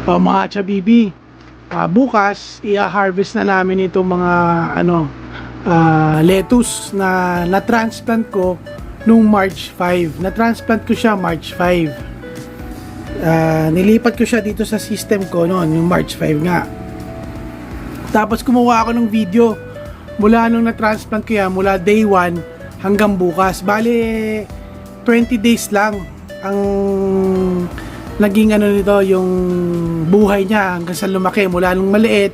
O mga chabibi, bukas i-harvest na namin itong mga lettuce na na-transplant ko nung March 5. Na-transplant ko siya March 5. Nilipat ko siya dito sa system ko noon, yung March 5 nga. Tapos kumuha ako ng video mula nung na-transplant ko yan, mula day 1 hanggang bukas. Bale, 20 days lang ang naging nito, yung buhay niya hanggang sa lumaki, mula nung maliit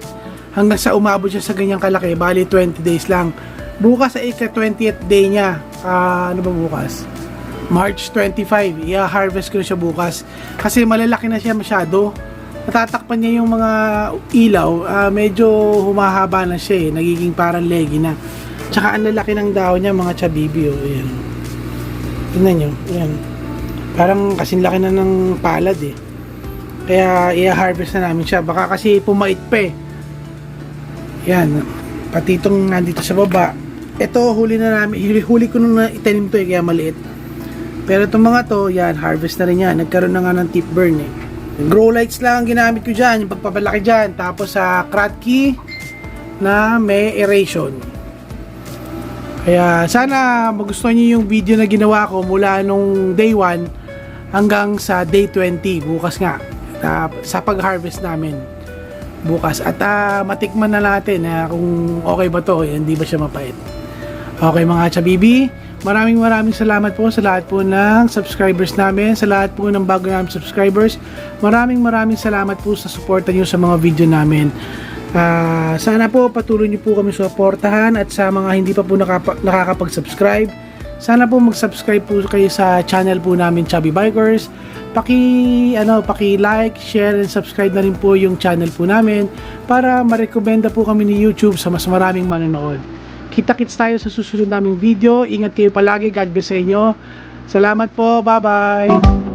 hanggang sa umabot siya sa ganyang kalaki. Bali 20 days lang. Bukas ay ika-20th day niya. Ano ba bukas? March 25. I-harvest ko na siya bukas kasi malalaki na siya masyado. Natatakpan niya yung mga ilaw. Medyo humahaba na siya, nagiging parang legi na. Tsaka ang lalaki ng dahon niya, mga chabibi. Ayan. Tingnan nyo. Ayan. Parang kasing laki na ng palad eh. Kaya i-harvest na namin siya. Baka kasi pumait pa eh. Yan. Pati itong nandito sa baba. Ito huli na namin. Huli ko nung itanim to eh, kaya maliit. Pero itong mga to, yan, harvest na rin yan. Nagkaroon na nga ng tip burn eh. Grow lights lang ang ginamit ko dyan. Yung pagpapalaki dyan. Tapos sa Kratky na may aeration. Kaya sana magustuhan niyo yung video na ginawa ko mula nung day 1 hanggang sa day 20 bukas nga, sa pag-harvest namin bukas, at matikman na natin kung okay ba to, hindi ba siya mapait. Okay mga chabibi, maraming salamat po sa lahat po ng subscribers namin, sa lahat po ng bago namin subscribers. Maraming salamat po sa suporta nyo sa mga video namin. Sana po patuloy nyo po kami suportahan, at sa mga hindi pa po nakakapag-subscribe, sana po mag-subscribe po kayo sa channel po namin, Chubby Bikers. Paki-like, share, and subscribe na rin po yung channel po namin para ma-recommenda po kami ni YouTube sa mas maraming manonood. Kita-kits tayo sa susunod naming video. Ingat kayo palagi. God bless sa inyo. Salamat po. Bye-bye.